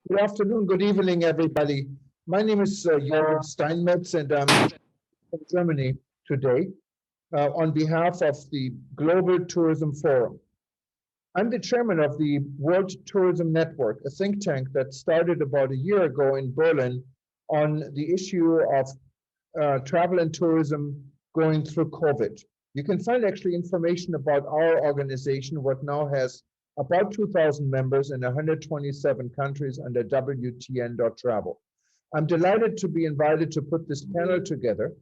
Good afternoon, good evening, everybody. My name is Juergen Steinmetz, and I'm from Germany today on behalf of the Global Tourism Forum. I'm the chairman of the World Tourism Network, a think tank that started about a year ago in Berlin on the issue of travel and tourism going through COVID. You can find actually information about our organization, what now has about 2,000 members in 127 countries under WTN.travel. I'm delighted to be invited to put this panel together.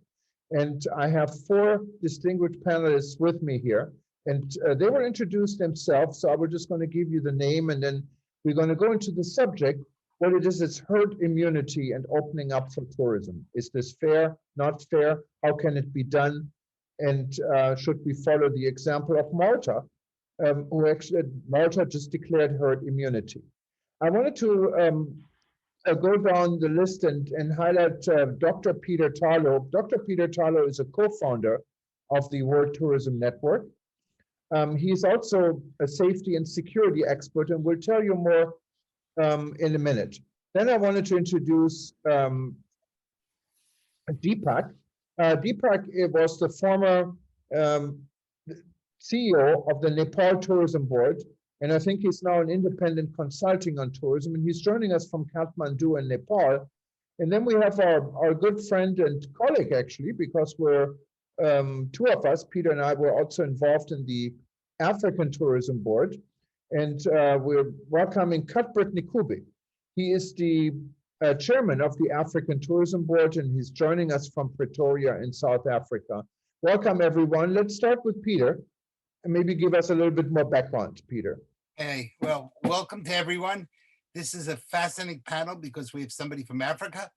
And I have four distinguished panelists with me here. And they will introduce themselves. So I was just going to give you the name, and then we're going to go into the subject, what it is, it's herd immunity and opening up for tourism. Is this fair, not fair? How can it be done? And should we follow the example of Malta, Malta just declared herd immunity. I wanted to go down the list and highlight Dr. Peter Tarlow. Dr. Peter Tarlow is a co-founder of the World Tourism Network. He's also a safety and security expert, and we'll tell you more in a minute. Then I wanted to introduce Deepak. Deepak was the former CEO of the Nepal Tourism Board, and I think he's now an independent consulting on tourism, and he's joining us from Kathmandu in Nepal. And then we have our good friend and colleague, actually, because we're two of us, Peter and I, were also involved in the African Tourism Board, and we're welcoming Cuthbert Ncube. He is the chairman of the African Tourism Board, and he's joining us from Pretoria in South Africa. Welcome, everyone. Let's start with Peter, and maybe give us a little bit more background, Peter. Hey, well, welcome to everyone. This is a fascinating panel because we have somebody from Africa,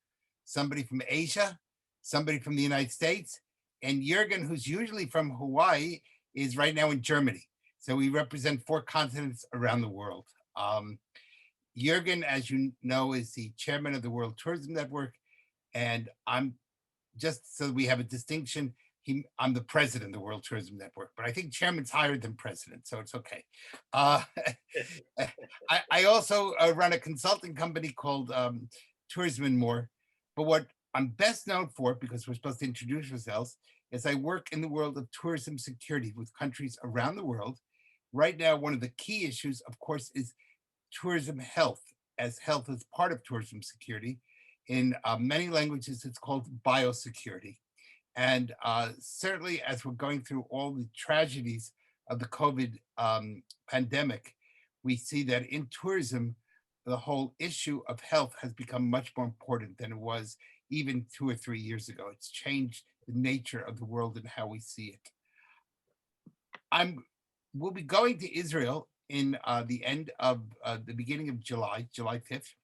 somebody from Asia, somebody from the United States, and Juergen, who's usually from Hawaii, is right now in Germany. So we represent 4 continents around the world. Juergen, as you know, is the chairman of the World Tourism Network, and I'm, just so we have a distinction, I'm the president of the World Tourism Network, but I think chairman's higher than president, so it's okay. I also run a consulting company called Tourism and More, but what I'm best known for, because we're supposed to introduce ourselves, is I work in the world of tourism security with countries around the world. Right now, one of the key issues, of course, is tourism health, as health is part of tourism security. In many languages, it's called biosecurity. And certainly as we're going through all the tragedies of the COVID pandemic, we see that in tourism, the whole issue of health has become much more important than it was even 2 or 3 years ago. It's changed the nature of the world and how we see it. We'll be going to Israel in the beginning of July 5th.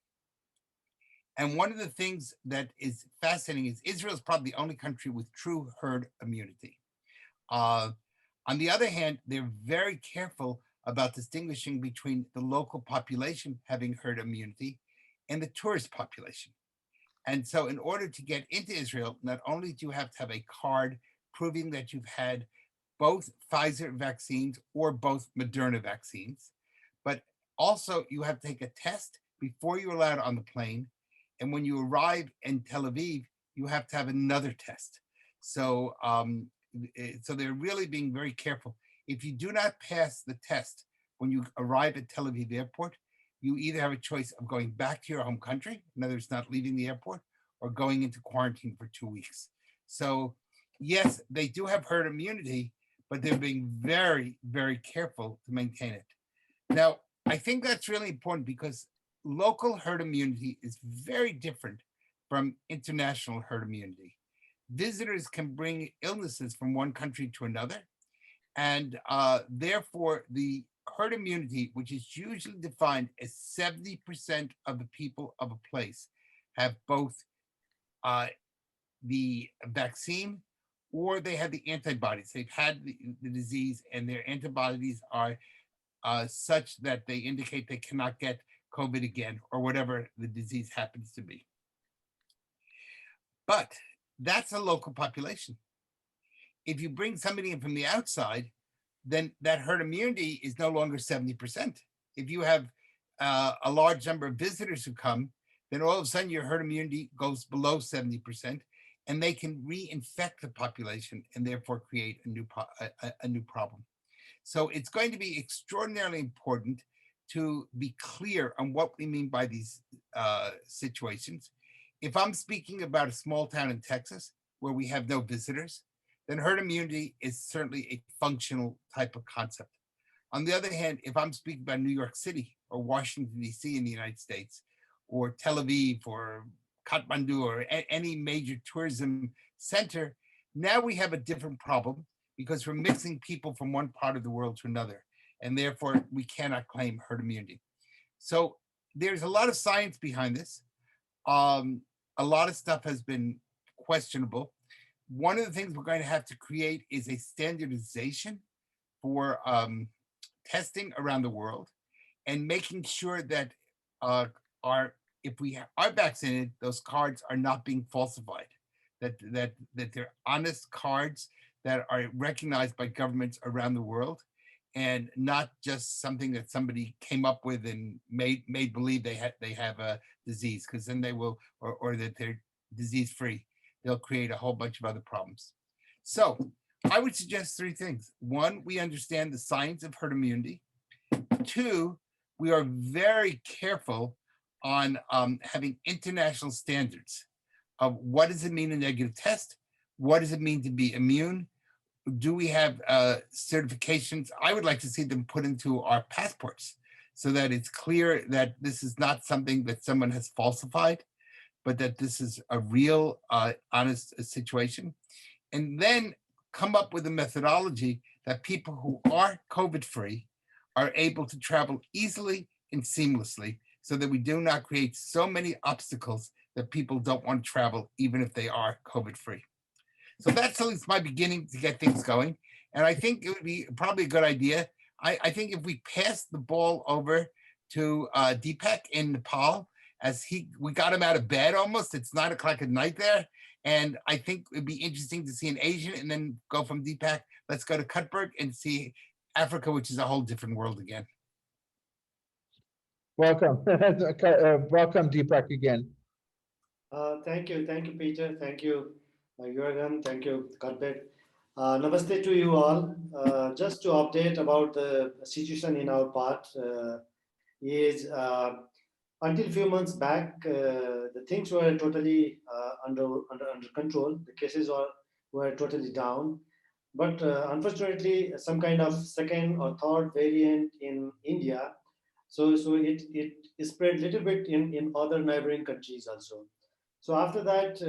And one of the things that is fascinating is Israel is probably the only country with true herd immunity. On the other hand, they're very careful about distinguishing between the local population having herd immunity and the tourist population. And so in order to get into Israel, not only do you have to have a card proving that you've had both Pfizer vaccines or both Moderna vaccines, but also you have to take a test before you're allowed on the plane. And when you arrive in Tel Aviv, you have to have another test. So, so they're really being very careful. If you do not pass the test when you arrive at Tel Aviv airport, you either have a choice of going back to your home country, in other words, not leaving the airport, or going into quarantine for 2 weeks. So yes, they do have herd immunity, but they're being very, very careful to maintain it. Now, I think that's really important because local herd immunity is very different from international herd immunity. Visitors can bring illnesses from one country to another, and therefore the herd immunity, which is usually defined as 70% of the people of a place have both the vaccine or they have the antibodies. They've had the disease and their antibodies are such that they indicate they cannot get COVID again, or whatever the disease happens to be. But that's a local population. If you bring somebody in from the outside, then that herd immunity is no longer 70%. If you have a large number of visitors who come, then all of a sudden your herd immunity goes below 70%, and they can reinfect the population and therefore create a new problem. So it's going to be extraordinarily important to be clear on what we mean by these situations. If I'm speaking about a small town in Texas where we have no visitors, then herd immunity is certainly a functional type of concept. On the other hand, if I'm speaking about New York City or Washington, D.C. in the United States, or Tel Aviv or Kathmandu or any major tourism center, now we have a different problem because we're mixing people from one part of the world to another, and therefore we cannot claim herd immunity. So there's a lot of science behind this. A lot of stuff has been questionable. One of the things we're going to have to create is a standardization for testing around the world, and making sure that if we are vaccinated, those cards are not being falsified, that they're honest cards that are recognized by governments around the world, and not just something that somebody came up with and made believe they have a disease, because then they will, or that they're disease free. They'll create a whole bunch of other problems. So I would suggest three things. One, we understand the science of herd immunity. Two, we are very careful on having international standards of what does it mean a negative test? What does it mean to be immune? Do we have certifications? I would like to see them put into our passports so that it's clear that this is not something that someone has falsified, but that this is a real, honest situation. And then come up with a methodology that people who are COVID-free are able to travel easily and seamlessly, so that we do not create so many obstacles that people don't want to travel, even if they are COVID-free. So that's at least my beginning to get things going. And I think it would be probably a good idea. I think if we pass the ball over to Deepak in Nepal, we got him out of bed almost. It's 9 o'clock at night there. And I think it'd be interesting to see an Asian and then go from Deepak. Let's go to Cuthbert and see Africa, which is a whole different world again. Welcome. Welcome, Deepak, again. Thank you, Peter. Thank you, Juergen. Thank you, Cuthbert. Namaste to you all. Just to update about the situation in our part is until a few months back, the things were totally under control. The cases were totally down. But unfortunately, some kind of second or third variant in India, so it spread a little bit in other neighboring countries also. So after that,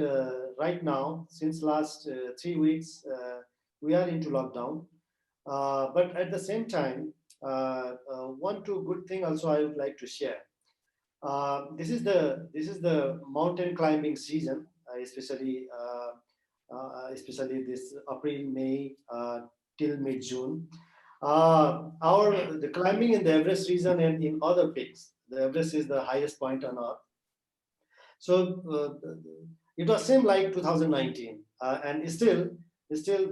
right now, since last 3 weeks, we are into lockdown. But at the same time, two good thing also I would like to share. This is the mountain climbing season, especially this April, May till mid June. The climbing in the Everest region and in other peaks. The Everest is the highest point on Earth. So it was same like 2019, and still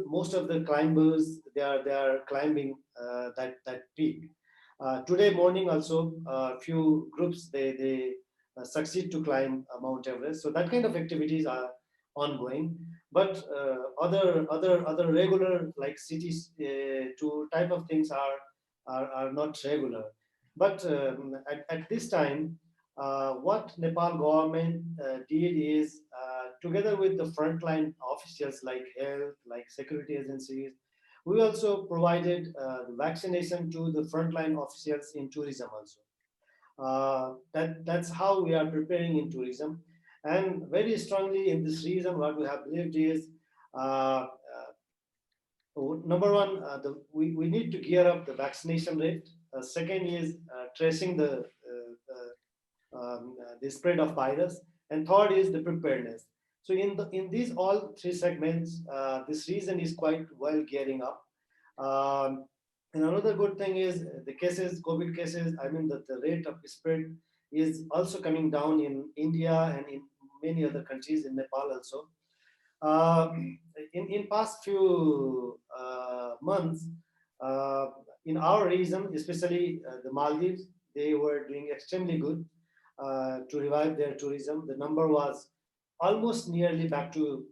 most of the climbers they are climbing that peak. Today morning also a few groups they succeed to climb Mount Everest. So that kind of activities are ongoing. But other regular like cities to type of things are not regular. But at this time, what Nepal government did is together with the frontline officials like health, like security agencies, we also provided vaccination to the frontline officials in tourism also. That's how we are preparing in tourism. And very strongly in this region, what we have believed is number one, we need to gear up the vaccination rate. Second is tracing the spread of virus, and third is the preparedness. So in these all three segments, this region is quite well gearing up. And another good thing is the cases, COVID cases. I mean that the rate of spread is also coming down in India and in many other countries, in Nepal also. In past few months, in our region, especially the Maldives, they were doing extremely good to revive their tourism. The number was almost nearly back to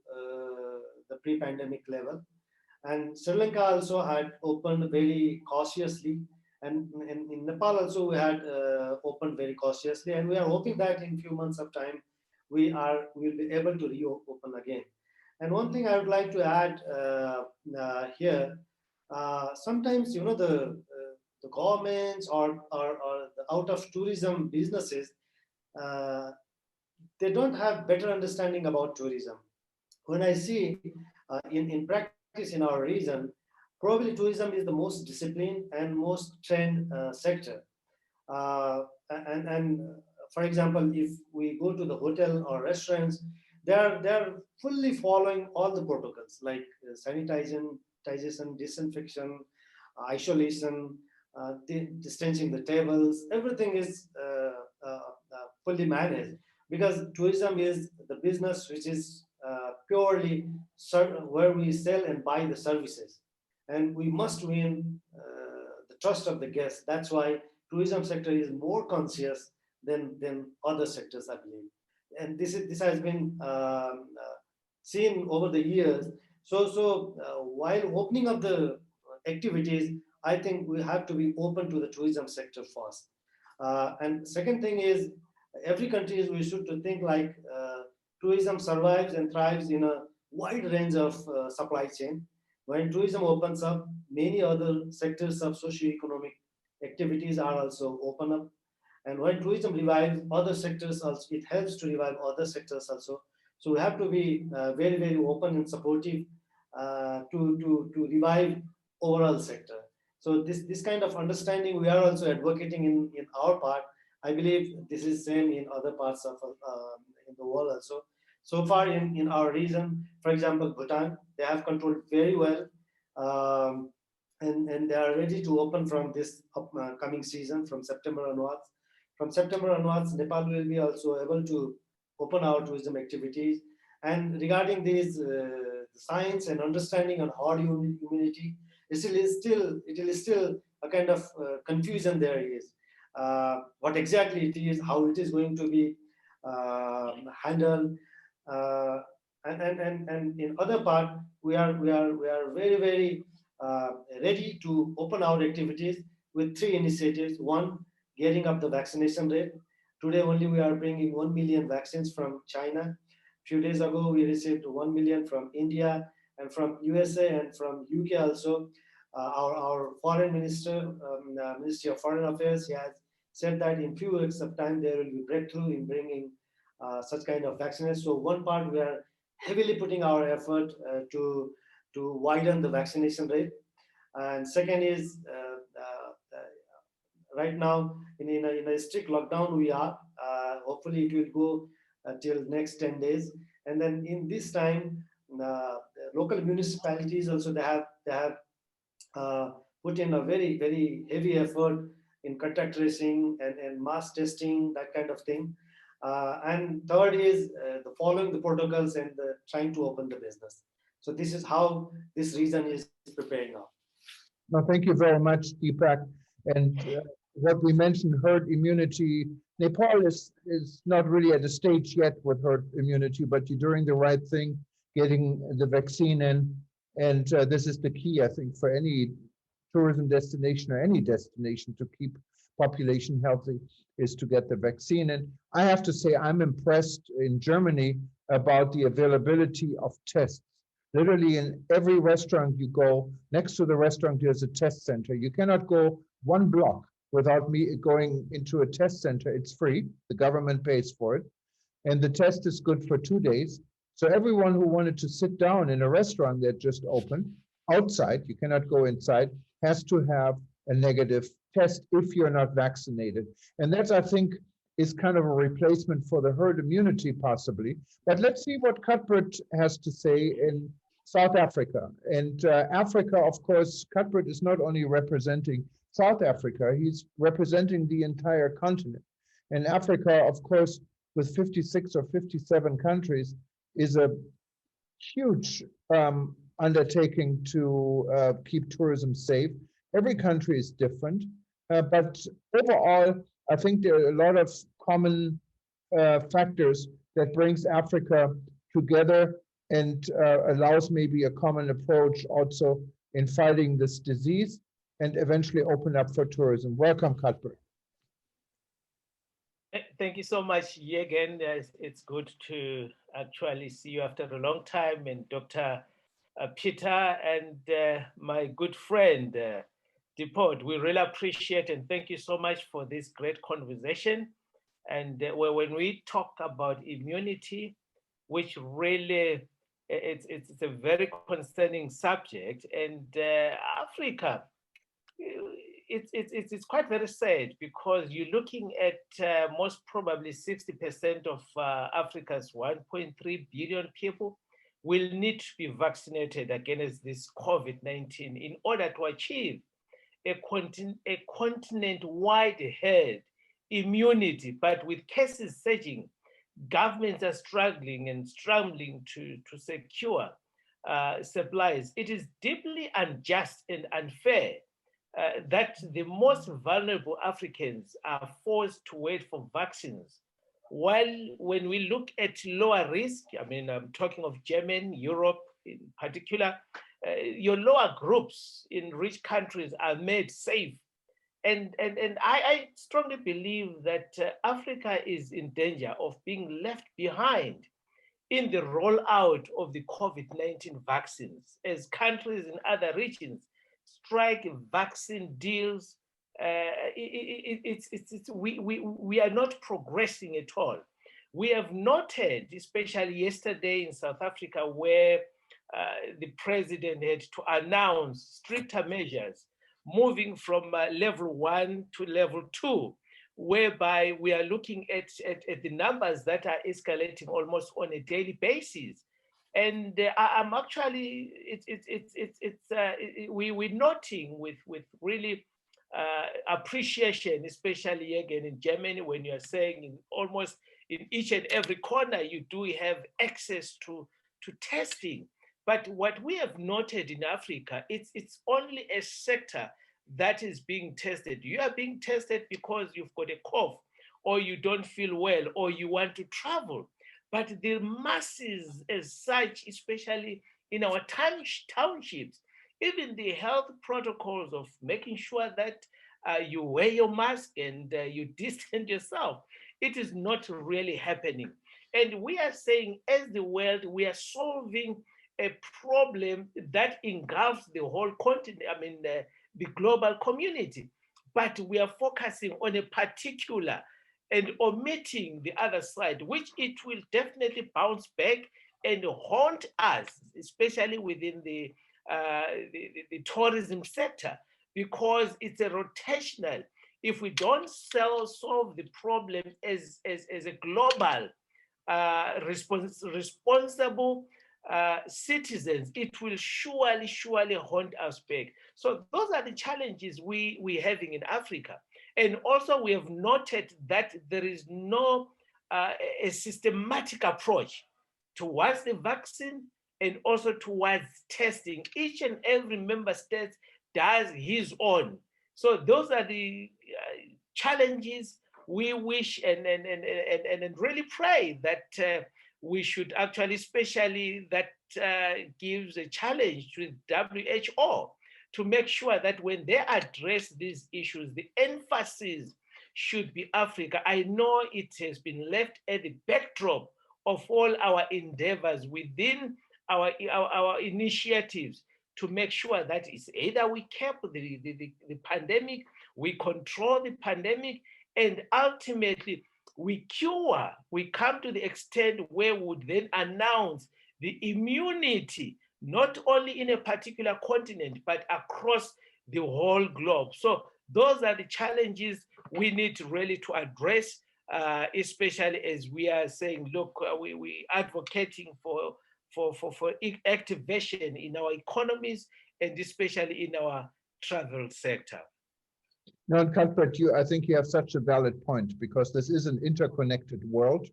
the pre-pandemic level. And Sri Lanka also had opened very cautiously, and in Nepal also we had opened very cautiously, and we are hoping that in few months of time we'll be able to reopen again. And one thing I would like to add here, sometimes the governments or the out of tourism businesses, uh, they don't have better understanding about tourism. When I see in practice in our region, probably tourism is the most disciplined and most trained sector. And for example, if we go to the hotel or restaurants, they're fully following all the protocols like sanitization, disinfection, isolation, distancing the tables. Everything is fully managed, because tourism is the business which is purely where we sell and buy the services, and we must win the trust of the guests. That's why tourism sector is more conscious than other sectors, I believe. And this has been seen over the years. So while opening up the activities, I think we have to be open to the tourism sector first. And second thing is, every country we should to think like tourism survives and thrives in a wide range of supply chain. When tourism opens up, many other sectors of socio-economic activities are also open up. And when tourism revives other sectors also, it helps to revive other sectors also. So we have to be very, very open and supportive to revive overall sector. So this kind of understanding we are also advocating in our part. I believe this is same in other parts of in the world also. So far in our region, for example, Bhutan, they have controlled very well, and they are ready to open from this coming season from September onwards. From September onwards, Nepal will be also able to open our tourism activities. And regarding these science and understanding on herd immunity, it is still a kind of confusion there is. What exactly it is, how it is going to be handled, and in other part we are very, very ready to open our activities with three initiatives. One, getting up the vaccination rate. Today only we are bringing 1 million vaccines from China. Few days ago we received 1 million from India and from USA and from UK also. Our foreign minister, Ministry of Foreign Affairs, he has said that in few weeks of time there will be breakthrough in bringing such kind of vaccines. So one part, we are heavily putting our effort to widen the vaccination rate. And second is right now in a strict lockdown we are. Hopefully it will go till next 10 days. And then in this time, local municipalities also they have put in a very, very heavy effort in contact tracing and mass testing, that kind of thing. And third is the following the protocols and trying to open the business. So this is how this region is preparing now. No, thank you very much, Deepak. And what we mentioned, herd immunity, Nepal is not really at a stage yet with herd immunity, but you're doing the right thing, getting the vaccine in. And this is the key, I think, for any tourism destination or any destination to keep population healthy, is to get the vaccine. And I have to say, I'm impressed in Germany about the availability of tests. Literally in every restaurant you go, next to the restaurant, there's a test center. You cannot go one block without me going into a test center. It's free. The government pays for it. And the test is good for 2 days. So everyone who wanted to sit down in a restaurant that just opened, outside, you cannot go inside, has to have a negative test if you're not vaccinated. And that's, I think, is kind of a replacement for the herd immunity possibly. But let's see what Cuthbert has to say in South Africa. And Africa, of course, Cuthbert is not only representing South Africa, he's representing the entire continent. And Africa, of course, with 56 or 57 countries, is a huge undertaking to keep tourism safe. Every country is different. But overall, I think there are a lot of common factors that brings Africa together and allows maybe a common approach also in fighting this disease and eventually open up for tourism. Welcome, Cuthbert. Thank you so much, Juergen. It's good to actually see you after a long time, and Dr. Peter and my good friend, Deepak. We really appreciate and thank you so much for this great conversation. And when we talk about immunity, which really it's a very concerning subject, and Africa, it's quite very sad because you're looking at most probably 60% of Africa's 1.3 billion people will need to be vaccinated against this COVID-19 in order to achieve a continent-wide herd immunity. But with cases surging, governments are struggling and scrambling to secure supplies. It is deeply unjust and unfair that the most vulnerable Africans are forced to wait for vaccines. While when we look at lower risk, I mean, I'm talking of Germany, Europe in particular, your lower groups in rich countries are made safe. And I strongly believe that Africa is in danger of being left behind in the rollout of the COVID-19 vaccines as countries in other regions strike vaccine deals. We are not progressing at all. We have noted, especially yesterday in South Africa, where the president had to announce stricter measures, moving from level 1 to level 2, whereby we are looking at the numbers that are escalating almost on a daily basis. And I'm actually, we're noting with really appreciation, especially again in Germany, when you're saying in almost in each and every corner, you do have access to testing. But what we have noted in Africa, it's only a sector that is being tested. You are being tested because you've got a cough, or you don't feel well, or you want to travel. But the masses as such, especially in our townships, even the health protocols of making sure that you wear your mask and you distance yourself, it is not really happening. And we are saying, as the world, we are solving a problem that engulfs the whole continent, I mean, the global community. But we are focusing on a particular and omitting the other side, which it will definitely bounce back and haunt us, especially within the tourism sector, because it's a rotational. If we don't solve the problem as a global responsible citizens, it will surely haunt us back. So those are the challenges we're having in Africa. And also we have noted that there is no a systematic approach towards the vaccine and also towards testing. Each and every member state does his own. So those are the challenges we wish and really pray that we should actually, especially that gives a challenge to WHO to make sure that when they address these issues, the emphasis should be Africa. I know it has been left at the backdrop of all our endeavors within our initiatives to make sure that it's either we cap the pandemic, we control the pandemic, and ultimately we come to the extent where we would then announce the immunity, not only in a particular continent, but across the whole globe. So those are the challenges we need to really to address, especially as we are saying, look, we advocating for activation in our economies and especially in our travel sector. No, Cuthbert, I think you have such a valid point, because this is an interconnected world.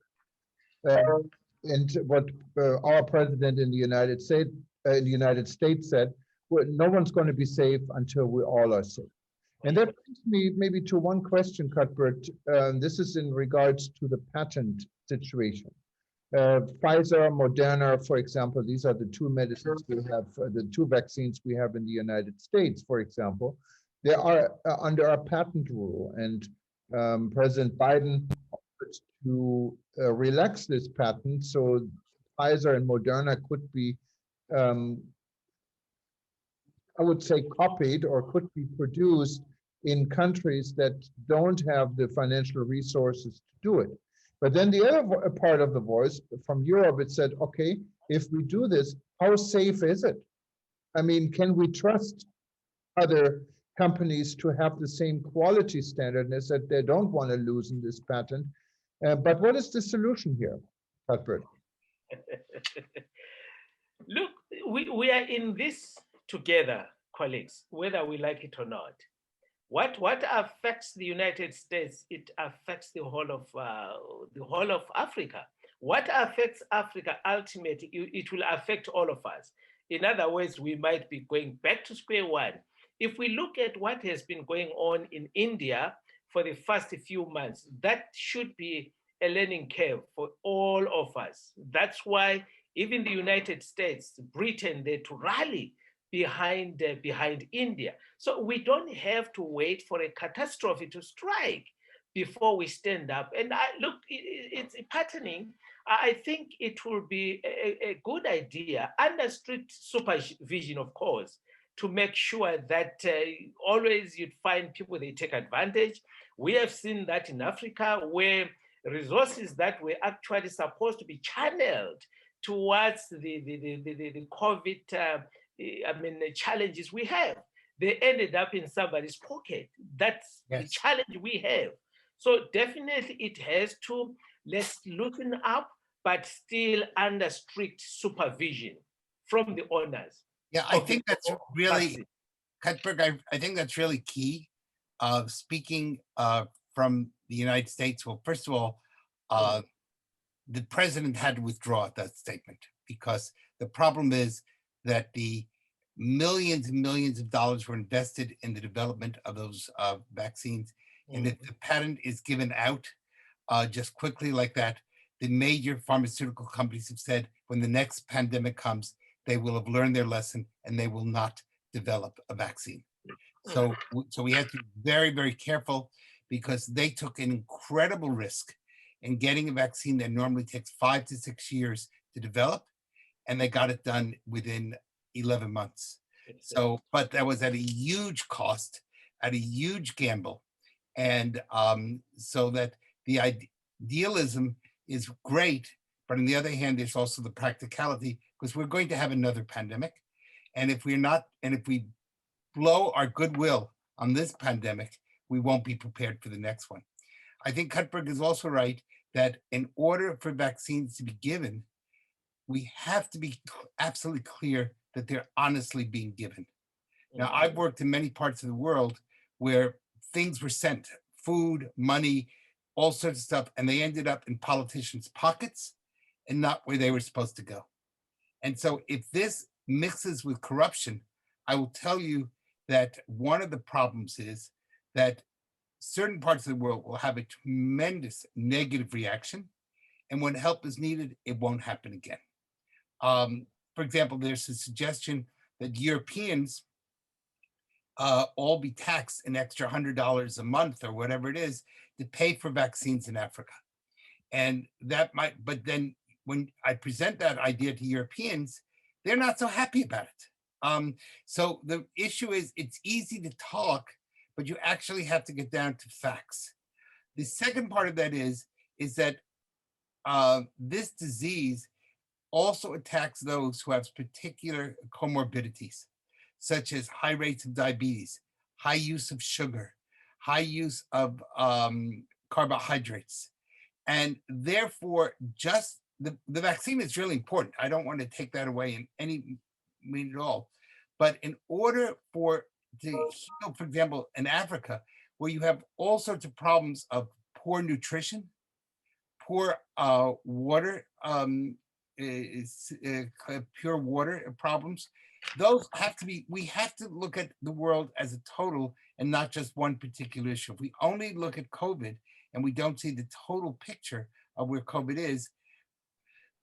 And what our president in the United States said, well, no one's going to be safe until we all are safe. And that brings me maybe to one question, Cuthbert. This is in regards to the patent situation. Pfizer, Moderna, for example, these are the two medicines we have, the two vaccines we have in the United States, for example. They are under a patent rule, and President Biden offered to relax this patent so Pfizer and Moderna could be, I would say, copied or could be produced in countries that don't have the financial resources to do it. But then the other part of the voice from Europe, it said, okay, if we do this, how safe is it? I mean, can we trust other companies to have the same quality standard? And they said they don't want to loosen this patent. But what is the solution here, Cuthbert? Look, we are in this together, colleagues, whether we like it or not. What affects the United States, it affects the whole of Africa. What affects Africa ultimately, it will affect all of us. In other words, we might be going back to square one. If we look at what has been going on in India for the first few months, that should be a learning curve for all of us. That's why even the United States, Britain, they to rally behind India. So we don't have to wait for a catastrophe to strike before we stand up. And look, it's patterning. I think it will be a good idea, under strict supervision, of course, to make sure that always you'd find people, they take advantage. We have seen that in Africa, where resources that were actually supposed to be channeled towards the COVID the challenges we have, they ended up in somebody's pocket. That's yes. The challenge we have. So definitely it has to, let's loosen up, but still under strict supervision from the owners. Yeah, I think that's really, Cuthbert, I think that's really key. Speaking from the United States, well, first of all, the president had to withdraw that statement, because the problem is that the millions and millions of dollars were invested in the development of those vaccines. And if the patent is given out just quickly like that, the major pharmaceutical companies have said when the next pandemic comes, they will have learned their lesson and they will not develop a vaccine. So we have to be very, very careful, because they took an incredible risk in getting a vaccine that normally takes 5 to 6 years to develop, and they got it done within 11 months. So, but that was at a huge cost, at a huge gamble. And so that the idealism is great, but on the other hand, there's also the practicality, because we're going to have another pandemic. And if we're not, and if we blow our goodwill on this pandemic, we won't be prepared for the next one. I think Cuthbert is also right that in order for vaccines to be given, we have to be absolutely clear that they're honestly being given. Now, I've worked in many parts of the world where things were sent, food, money, all sorts of stuff, and they ended up in politicians' pockets and not where they were supposed to go. And so if this mixes with corruption, I will tell you that one of the problems is that certain parts of the world will have a tremendous negative reaction, and when help is needed, it won't happen again. For example, there's a suggestion that Europeans all be taxed an extra $100 a month or whatever it is to pay for vaccines in Africa. And that might, but then when I present that idea to Europeans, they're not so happy about it. So the issue is, it's easy to talk, but you actually have to get down to facts. The second part of that is that this disease also attacks those who have particular comorbidities, such as high rates of diabetes, high use of sugar, high use of carbohydrates. And therefore, just the vaccine is really important. I don't want to take that away in any mean at all. But in order to heal, for example, in Africa, where you have all sorts of problems of poor nutrition, poor water, pure water problems, those have to be, we have to look at the world as a total and not just one particular issue. If we only look at COVID and we don't see the total picture of where COVID is,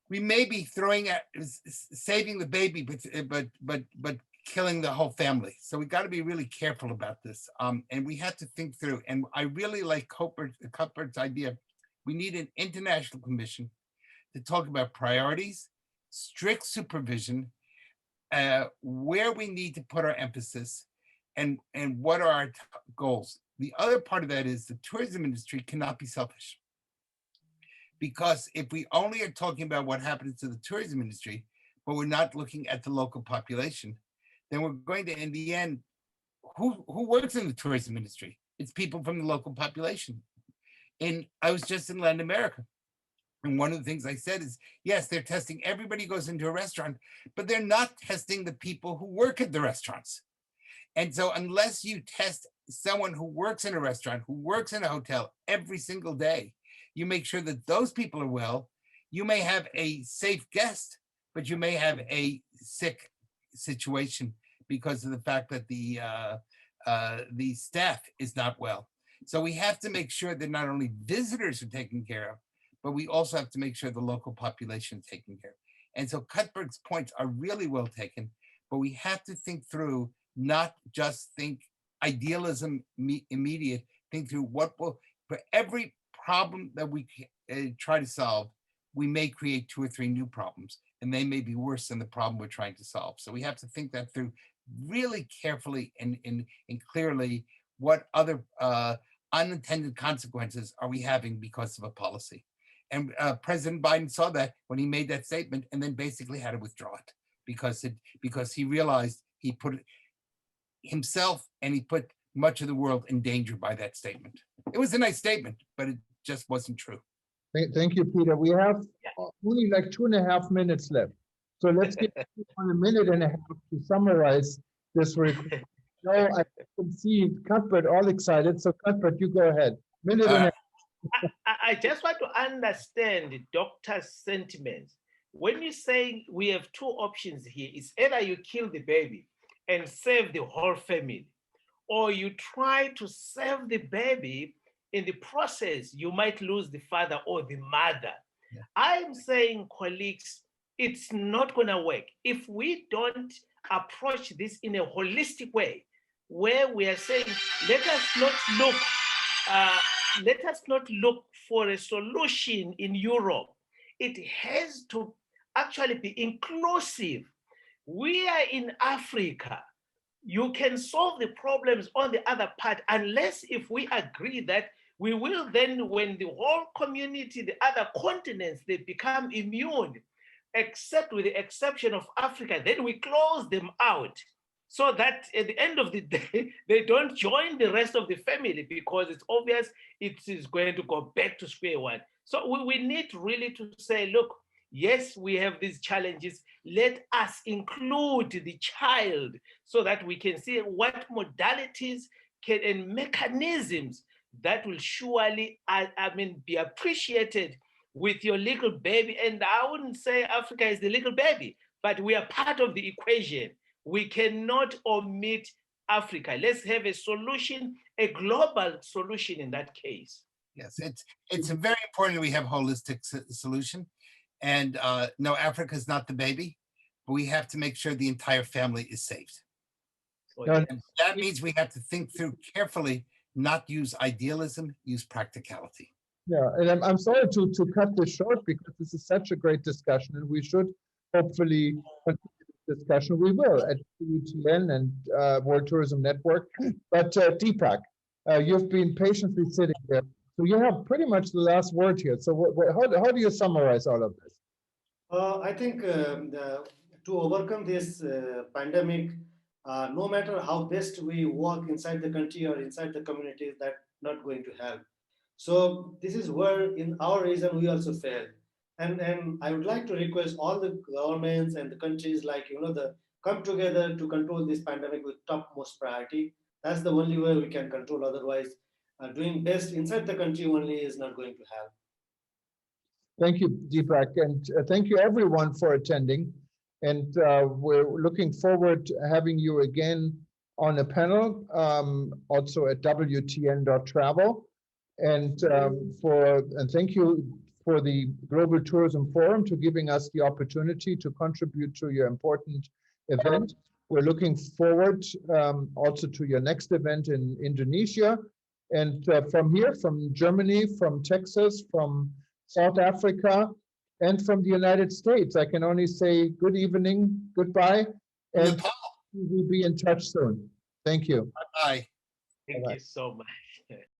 we may be throwing at saving the baby, but killing the whole family. So we got to be really careful about this. And we have to think through. And I really like Cuthbert's idea. We need an international commission to talk about priorities, strict supervision, where we need to put our emphasis, and what are our goals. The other part of that is the tourism industry cannot be selfish. Because if we only are talking about what happens to the tourism industry, but we're not looking at the local population, then we're going to, in the end, who works in the tourism industry? It's people from the local population. And I was just in Latin America. And one of the things I said is, yes, they're testing everybody who goes into a restaurant, but they're not testing the people who work at the restaurants. And so unless you test someone who works in a restaurant, who works in a hotel every single day, you make sure that those people are well. You may have a safe guest, but you may have a sick situation because of the fact that the staff is not well. So we have to make sure that not only visitors are taken care of, but we also have to make sure the local population is taken care of. And so Cuthbert's points are really well taken, but we have to think through, not just think idealism immediate, think through what will, for every problem that we try to solve, we may create 2 or 3 new problems, and they may be worse than the problem we're trying to solve. So we have to think that through really carefully and clearly. What other unintended consequences are we having because of a policy? And President Biden saw that when he made that statement, and then basically had to withdraw it because he realized he put himself and he put much of the world in danger by that statement. It was a nice statement, but it just wasn't true. Thank you, Peter. We have only like 2.5 minutes left. So let's give one 1.5 minutes to summarize this report. No, I can see Cuthbert all excited. So Cuthbert, you go ahead. Minute and a half. I just want to understand the doctor's sentiments. When you say we have 2 options here, it's either you kill the baby and save the whole family, or you try to save the baby. In the process, you might lose the father or the mother. Yeah. I'm saying, colleagues, it's not going to work if we don't approach this in a holistic way, where we are saying, let us not look for a solution in Europe. It has to actually be inclusive. We are in Africa. You can solve the problems on the other part, unless if we agree that we will then, when the whole community, the other continents, they become immune, except with the exception of Africa, then we close them out, so that at the end of the day, they don't join the rest of the family, because it's obvious it is going to go back to square one. So we need really to say, look, yes, we have these challenges. Let us include the child so that we can see what modalities and mechanisms that will surely, be appreciated with your little baby. And I wouldn't say Africa is the little baby, but we are part of the equation. We cannot omit Africa. Let's have a solution, a global solution in that case. Yes, it's very important that we have a holistic solution. And no, Africa is not the baby, but we have to make sure the entire family is saved. And that means we have to think through carefully, not use idealism, use practicality. Yeah, and I'm sorry to cut this short, because this is such a great discussion, and we should hopefully continue this discussion. We will at UTN and World Tourism Network. But Deepak, you've been patiently sitting there, so you have pretty much the last word here. So how do you summarize all of this? I think to overcome this pandemic, no matter how best we work inside the country or inside the community, that's not going to help. So this is where in our region we also failed. And I would like to request all the governments and the countries, like, come together to control this pandemic with topmost priority. That's the only way we can control. Otherwise, doing best inside the country only is not going to help. Thank you, Deepak, and thank you everyone for attending. And we're looking forward to having you again on a panel, also at WTN.travel. And thank you for the Global Tourism Forum to giving us the opportunity to contribute to your important event. We're looking forward also to your next event in Indonesia. And from here, from Germany, from Texas, from South Africa, and from the United States, I can only say good evening, goodbye, and Nepal. we will be in touch soon. Thank you. Bye. Thank Bye-bye. you so much.